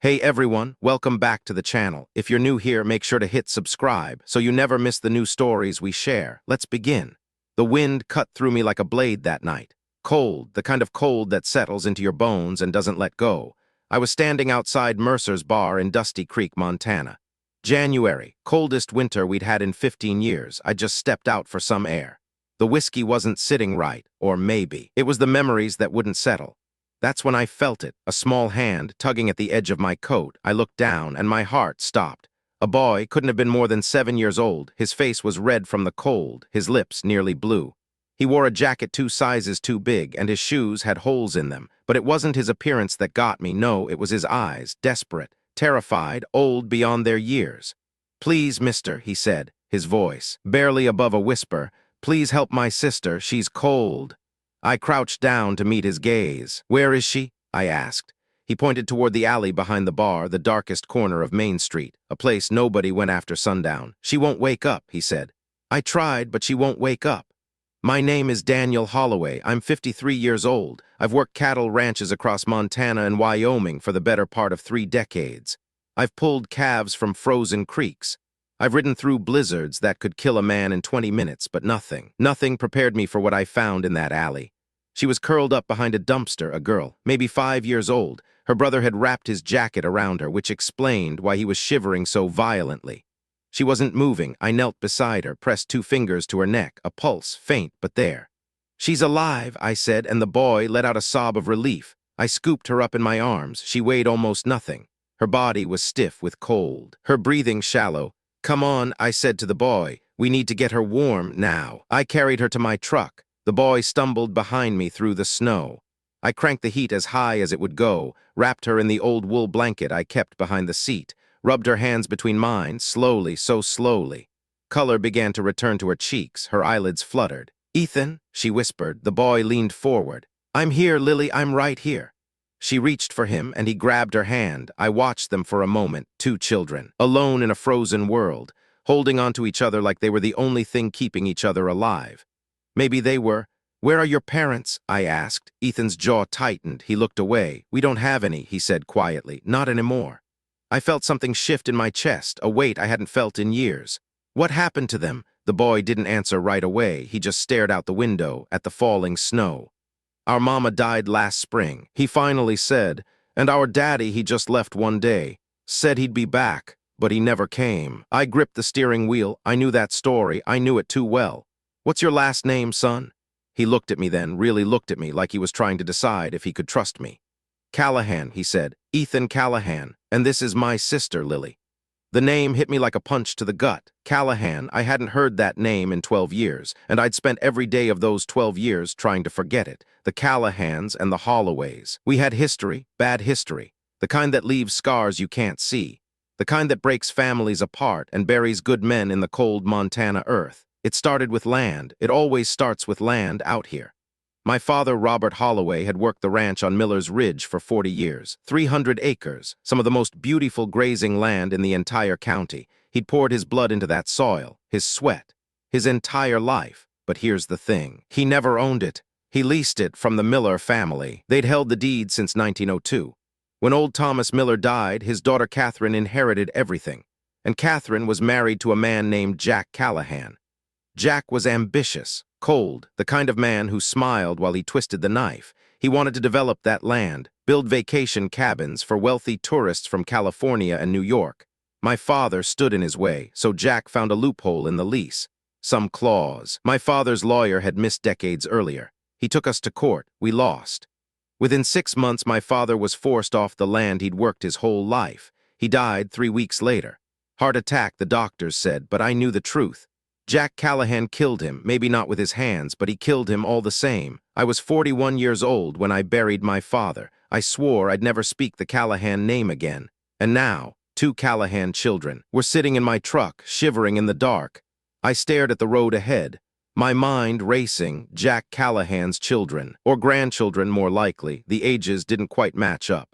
Hey everyone, welcome back to the channel. If you're new here, make sure to hit subscribe so you never miss the new stories we share. Let's begin. The wind cut through me like a blade that night. Cold, the kind of cold that settles into your bones and doesn't let go. I was standing outside Mercer's bar in Dusty Creek, Montana. January, coldest winter we'd had in 15 years. I just stepped out for some air. The whiskey wasn't sitting right, or maybe. It was the memories that wouldn't settle. That's when I felt it, a small hand tugging at the edge of my coat. I looked down, and my heart stopped. A boy couldn't have been more than 7 years old. His face was red from the cold, his lips nearly blue. He wore a jacket 2 sizes too big, and his shoes had holes in them. But it wasn't his appearance that got me. No, it was his eyes, desperate, terrified, old beyond their years. "Please, mister," he said, his voice barely above a whisper. "Please help my sister, she's cold." I crouched down to meet his gaze. "Where is she?" I asked. He pointed toward the alley behind the bar, the darkest corner of Main Street, a place nobody went after sundown. "She won't wake up," he said. "I tried, but she won't wake up." "My name is Daniel Holloway. I'm 53 years old. I've worked cattle ranches across Montana and Wyoming for the better part of 3 decades. I've pulled calves from frozen creeks. I've ridden through blizzards that could kill a man in 20 minutes, but nothing prepared me for what I found in that alley." She was curled up behind a dumpster, a girl, maybe 5 years old. Her brother had wrapped his jacket around her, which explained why he was shivering so violently. She wasn't moving. I knelt beside her, pressed 2 fingers to her neck, a pulse, faint, but there. "She's alive," I said, and the boy let out a sob of relief. I scooped her up in my arms. She weighed almost nothing. Her body was stiff with cold, her breathing shallow. "Come on," I said to the boy. "We need to get her warm now." I carried her to my truck. The boy stumbled behind me through the snow. I cranked the heat as high as it would go, wrapped her in the old wool blanket I kept behind the seat, rubbed her hands between mine, slowly, so slowly. Color began to return to her cheeks, her eyelids fluttered. "Ethan," she whispered. The boy leaned forward. "I'm here, Lily, I'm right here." She reached for him, and he grabbed her hand. I watched them for a moment, 2 children, alone in a frozen world, holding onto each other like they were the only thing keeping each other alive. Maybe they were. "Where are your parents?" I asked. Ethan's jaw tightened. He looked away. "We don't have any," he said quietly. "Not anymore." I felt something shift in my chest, a weight I hadn't felt in years. "What happened to them?" The boy didn't answer right away. He just stared out the window at the falling snow. "Our mama died last spring," he finally said. "And our daddy, he just left one day. Said he'd be back, but he never came." I gripped the steering wheel. I knew that story. I knew it too well. "What's your last name, son?" He looked at me then, really looked at me like he was trying to decide if he could trust me. "Callahan," he said. "Ethan Callahan. And this is my sister, Lily." The name hit me like a punch to the gut. Callahan, I hadn't heard that name in 12 years, and I'd spent every day of those 12 years trying to forget it. The Callahans and the Holloways. We had history, bad history, the kind that leaves scars you can't see, the kind that breaks families apart and buries good men in the cold Montana earth. It started with land. It always starts with land out here. My father, Robert Holloway, had worked the ranch on Miller's Ridge for 40 years, 300 acres, some of the most beautiful grazing land in the entire county. He'd poured his blood into that soil, his sweat, his entire life. But here's the thing. He never owned it. He leased it from the Miller family. They'd held the deed since 1902. When old Thomas Miller died, his daughter Catherine inherited everything. And Catherine was married to a man named Jack Callahan. Jack was ambitious, cold, the kind of man who smiled while he twisted the knife. He wanted to develop that land, build vacation cabins for wealthy tourists from California and New York. My father stood in his way, so Jack found a loophole in the lease. Some clause. My father's lawyer had missed decades earlier. He took us to court. We lost. Within 6 months, my father was forced off the land he'd worked his whole life. He died 3 weeks later. Heart attack, the doctors said, but I knew the truth. Jack Callahan killed him, maybe not with his hands, but he killed him all the same. I was 41 years old when I buried my father. I swore I'd never speak the Callahan name again. And now, 2 Callahan children were sitting in my truck, shivering in the dark. I stared at the road ahead, my mind racing. Jack Callahan's children, or grandchildren more likely. The ages didn't quite match up.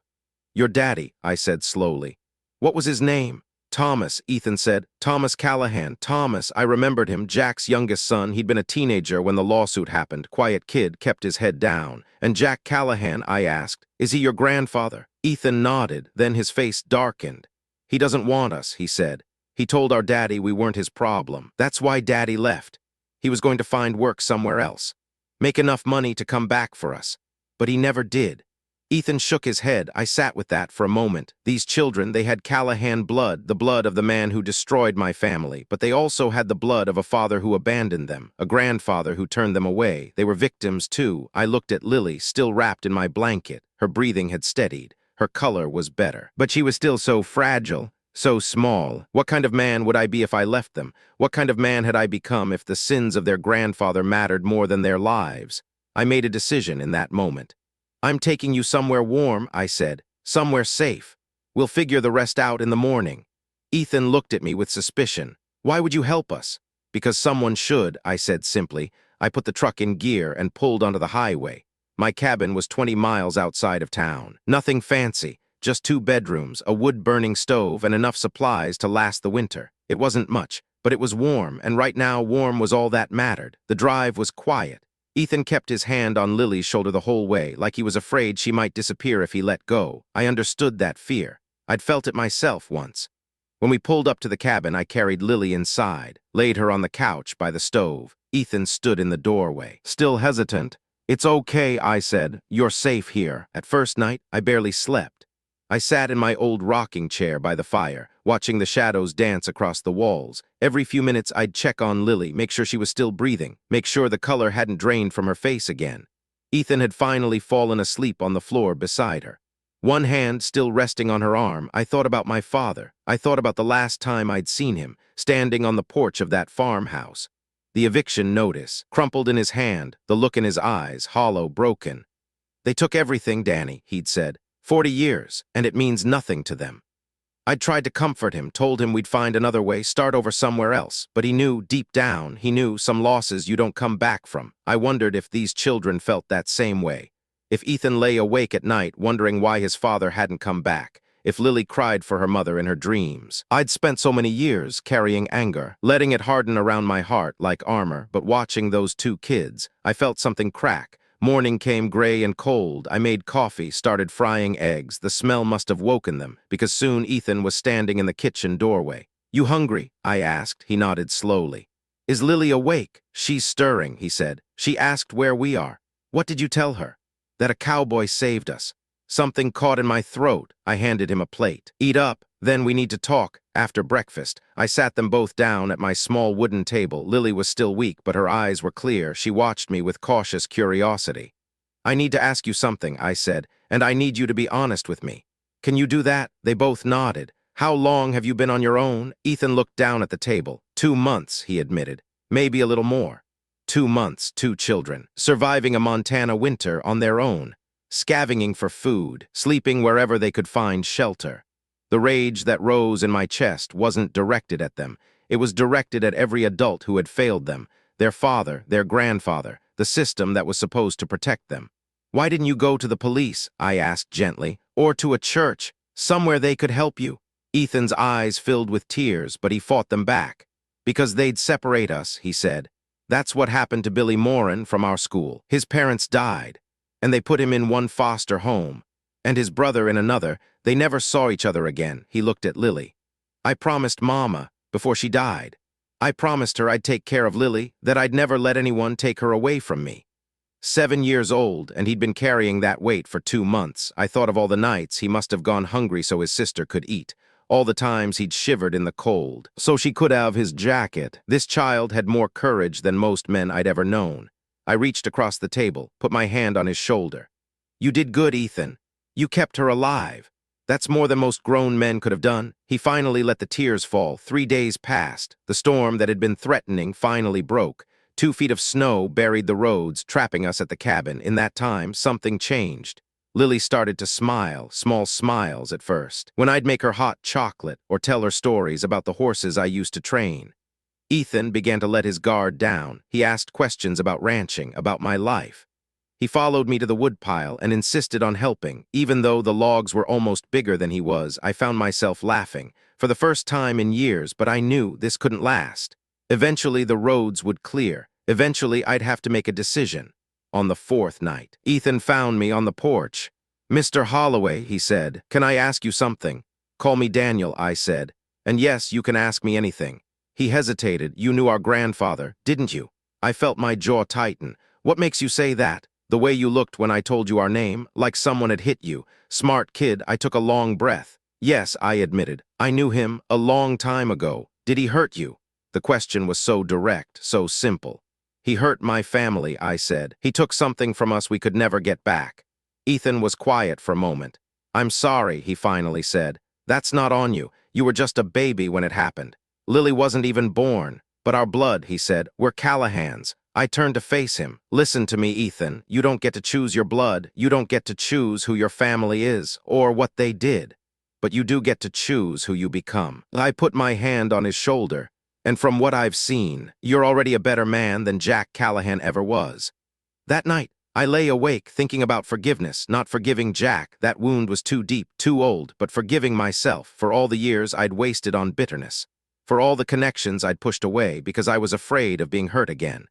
"Your daddy," I said slowly. "What was his name?" "Thomas," Ethan said. "Thomas Callahan. Thomas, I remembered him, Jack's youngest son. He'd been a teenager when the lawsuit happened. Quiet kid, kept his head down." "And Jack Callahan," I asked, "is he your grandfather?" Ethan nodded, then his face darkened. He doesn't want us, he said. He told our daddy we weren't his problem. That's why daddy left. He was going to find work somewhere else. Make enough money to come back for us. But he never did. Ethan shook his head. I sat with that for a moment. These children, they had Callahan blood, the blood of the man who destroyed my family, but they also had the blood of a father who abandoned them, a grandfather who turned them away. They were victims, too. I looked at Lily, still wrapped in my blanket. Her breathing had steadied. Her color was better. But she was still so fragile, so small. What kind of man would I be if I left them? What kind of man had I become if the sins of their grandfather mattered more than their lives? I made a decision in that moment. I'm taking you somewhere warm, I said. Somewhere safe. We'll figure the rest out in the morning. Ethan looked at me with suspicion. Why would you help us? Because someone should, I said simply. I put the truck in gear and pulled onto the highway. My cabin was 20 miles outside of town. Nothing fancy, just 2 bedrooms, a wood-burning stove, and enough supplies to last the winter. It wasn't much, but it was warm, and right now warm was all that mattered. The drive was quiet. Ethan kept his hand on Lily's shoulder the whole way, like he was afraid she might disappear if he let go. I understood that fear. I'd felt it myself once. When we pulled up to the cabin, I carried Lily inside, laid her on the couch by the stove. Ethan stood in the doorway, still hesitant. It's okay, I said. You're safe here. At first night, I barely slept. I sat in my old rocking chair by the fire, watching the shadows dance across the walls. Every few minutes, I'd check on Lily, make sure she was still breathing, make sure the color hadn't drained from her face again. Ethan had finally fallen asleep on the floor beside her. One hand still resting on her arm, I thought about my father. I thought about the last time I'd seen him, standing on the porch of that farmhouse. The eviction notice, crumpled in his hand, the look in his eyes, hollow, broken. They took everything, Danny, he'd said. 40 years, and it means nothing to them. I'd tried to comfort him, told him we'd find another way, start over somewhere else, but he knew, deep down, he knew some losses you don't come back from. I wondered if these children felt that same way. If Ethan lay awake at night, wondering why his father hadn't come back. If Lily cried for her mother in her dreams. I'd spent so many years carrying anger, letting it harden around my heart like armor, but watching those 2 kids, I felt something crack. Morning came gray and cold. I made coffee, started frying eggs. The smell must have woken them, because soon Ethan was standing in the kitchen doorway. You hungry? I asked. He nodded slowly. Is Lily awake? She's stirring, he said. She asked where we are. What did you tell her? That a cowboy saved us. Something caught in my throat. I handed him a plate. Eat up, then we need to talk. After breakfast, I sat them both down at my small wooden table. Lily was still weak, but her eyes were clear. She watched me with cautious curiosity. I need to ask you something, I said, and I need you to be honest with me. Can you do that? They both nodded. How long have you been on your own? Ethan looked down at the table. 2 months, he admitted. Maybe a little more. 2 months, 2 children, surviving a Montana winter on their own. Scavenging for food, sleeping wherever they could find shelter. The rage that rose in my chest wasn't directed at them. It was directed at every adult who had failed them, their father, their grandfather, the system that was supposed to protect them. Why didn't you go to the police? I asked gently, or to a church, somewhere they could help you. Ethan's eyes filled with tears, but he fought them back. Because they'd separate us, he said. That's what happened to Billy Morin from our school. His parents died, and they put him in one foster home, and his brother in another. They never saw each other again. He looked at Lily. I promised Mama, before she died. I promised her I'd take care of Lily, that I'd never let anyone take her away from me. 7 years old, and he'd been carrying that weight for 2 months. I thought of all the nights he must have gone hungry so his sister could eat. All the times he'd shivered in the cold, so she could have his jacket. This child had more courage than most men I'd ever known. I reached across the table, put my hand on his shoulder. You did good, Ethan. You kept her alive. That's more than most grown men could have done. He finally let the tears fall. 3 days passed. The storm that had been threatening finally broke. 2 feet of snow buried the roads, trapping us at the cabin. In that time, something changed. Lily started to smile, small smiles at first, when I'd make her hot chocolate or tell her stories about the horses I used to train. Ethan began to let his guard down. He asked questions about ranching, about my life. He followed me to the woodpile and insisted on helping. Even though the logs were almost bigger than he was, I found myself laughing, for the first time in years, but I knew this couldn't last. Eventually, the roads would clear. Eventually, I'd have to make a decision. On the 4th night, Ethan found me on the porch. Mr. Holloway, he said, can I ask you something? Call me Daniel, I said. And yes, you can ask me anything. He hesitated. You knew our grandfather, didn't you? I felt my jaw tighten. What makes you say that? The way you looked when I told you our name, like someone had hit you. Smart kid, I took a long breath. Yes, I admitted. I knew him a long time ago. Did he hurt you? The question was so direct, so simple. He hurt my family, I said. He took something from us we could never get back. Ethan was quiet for a moment. I'm sorry, he finally said. That's not on you. You were just a baby when it happened. Lily wasn't even born. But our blood, he said, we're Callahans. I turned to face him. Listen to me, Ethan. You don't get to choose your blood. You don't get to choose who your family is, or what they did. But you do get to choose who you become. I put my hand on his shoulder. And from what I've seen, you're already a better man than Jack Callahan ever was. That night, I lay awake thinking about forgiveness, not forgiving Jack. That wound was too deep, too old, but forgiving myself for all the years I'd wasted on bitterness, for all the connections I'd pushed away because I was afraid of being hurt again.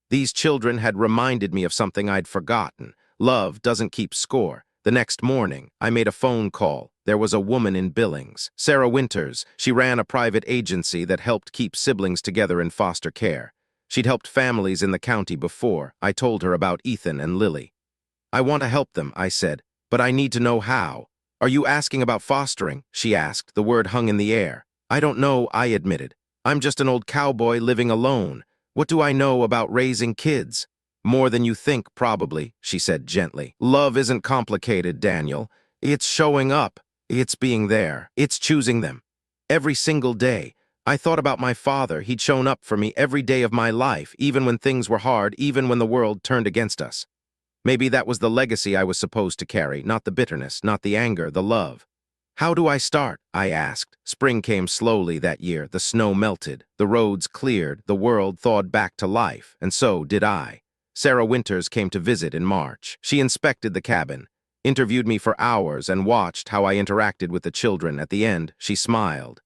These children had reminded me of something I'd forgotten. Love doesn't keep score. The next morning, I made a phone call. There was a woman in Billings, Sarah Winters. She ran a private agency that helped keep siblings together in foster care. She'd helped families in the county before. I told her about Ethan and Lily. I want to help them, I said, but I need to know how. Are you asking about fostering? She asked. The word hung in the air. I don't know, I admitted. I'm just an old cowboy living alone. What do I know about raising kids? More than you think, probably, she said gently. Love isn't complicated, Daniel. It's showing up. It's being there. It's choosing them. Every single day. I thought about my father. He'd shown up for me every day of my life, even when things were hard, even when the world turned against us. Maybe that was the legacy I was supposed to carry, not the bitterness, not the anger, the love. How do I start? I asked. Spring came slowly that year. The snow melted. The roads cleared. The world thawed back to life, and so did I. Sarah Winters came to visit in March. She inspected the cabin, interviewed me for hours, and watched how I interacted with the children. At the end, she smiled.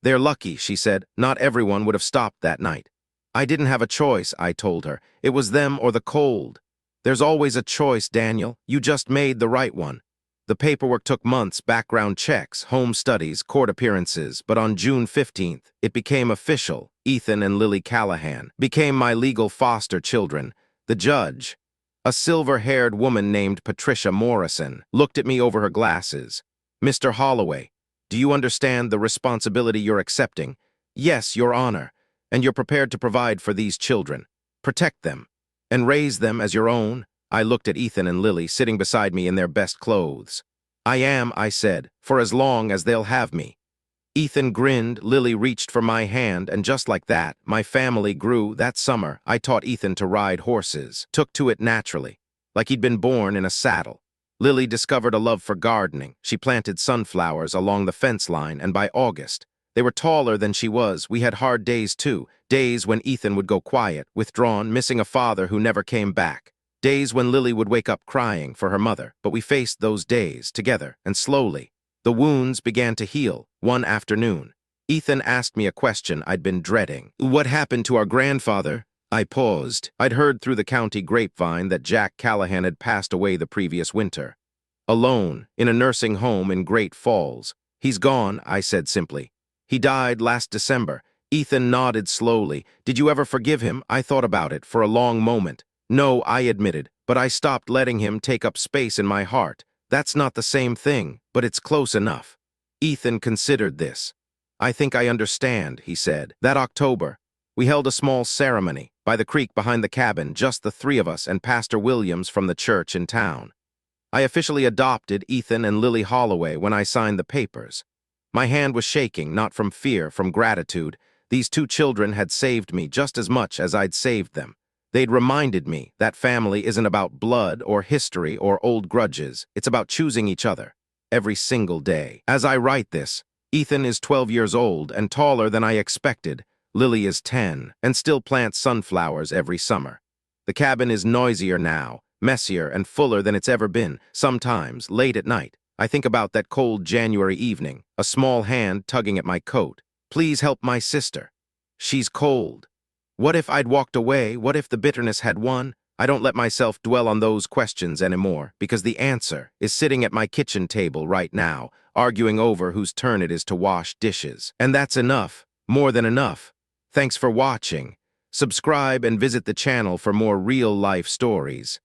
They're lucky, she said. Not everyone would have stopped that night. I didn't have a choice, I told her. It was them or the cold. There's always a choice, Daniel. You just made the right one. The paperwork took months, background checks, home studies, court appearances, but on June 15th, it became official. Ethan and Lily Callahan became my legal foster children. The judge, a silver-haired woman named Patricia Morrison, looked at me over her glasses. Mr. Holloway, do you understand the responsibility you're accepting? Yes, Your Honor, and you're prepared to provide for these children, protect them, and raise them as your own? I looked at Ethan and Lily sitting beside me in their best clothes. I am, I said, for as long as they'll have me. Ethan grinned, Lily reached for my hand, and just like that, my family grew. That summer, I taught Ethan to ride horses, took to it naturally, like he'd been born in a saddle. Lily discovered a love for gardening. She planted sunflowers along the fence line, and by August, they were taller than she was. We had hard days too, days when Ethan would go quiet, withdrawn, missing a father who never came back. Days when Lily would wake up crying for her mother, but we faced those days together, and slowly, the wounds began to heal. One afternoon, Ethan asked me a question I'd been dreading. What happened to our grandfather? I paused. I'd heard through the county grapevine that Jack Callahan had passed away the previous winter. Alone, in a nursing home in Great Falls. He's gone, I said simply. He died last December. Ethan nodded slowly. Did you ever forgive him? I thought about it for a long moment. No, I admitted, but I stopped letting him take up space in my heart. That's not the same thing, but it's close enough. Ethan considered this. I think I understand, he said. That October, we held a small ceremony by the creek behind the cabin, just the three of us and Pastor Williams from the church in town. I officially adopted Ethan and Lily Holloway when I signed the papers. My hand was shaking, not from fear, from gratitude. These two children had saved me just as much as I'd saved them. They'd reminded me that family isn't about blood or history or old grudges. It's about choosing each other every single day. As I write this, Ethan is 12 years old and taller than I expected. Lily is 10 and still plants sunflowers every summer. The cabin is noisier now, messier and fuller than it's ever been. Sometimes, late at night, I think about that cold January evening, a small hand tugging at my coat. Please help my sister. She's cold. What if I'd walked away? What if the bitterness had won? I don't let myself dwell on those questions anymore because the answer is sitting at my kitchen table right now, arguing over whose turn it is to wash dishes. And that's enough, more than enough. Thanks for watching. Subscribe and visit the channel for more real-life stories.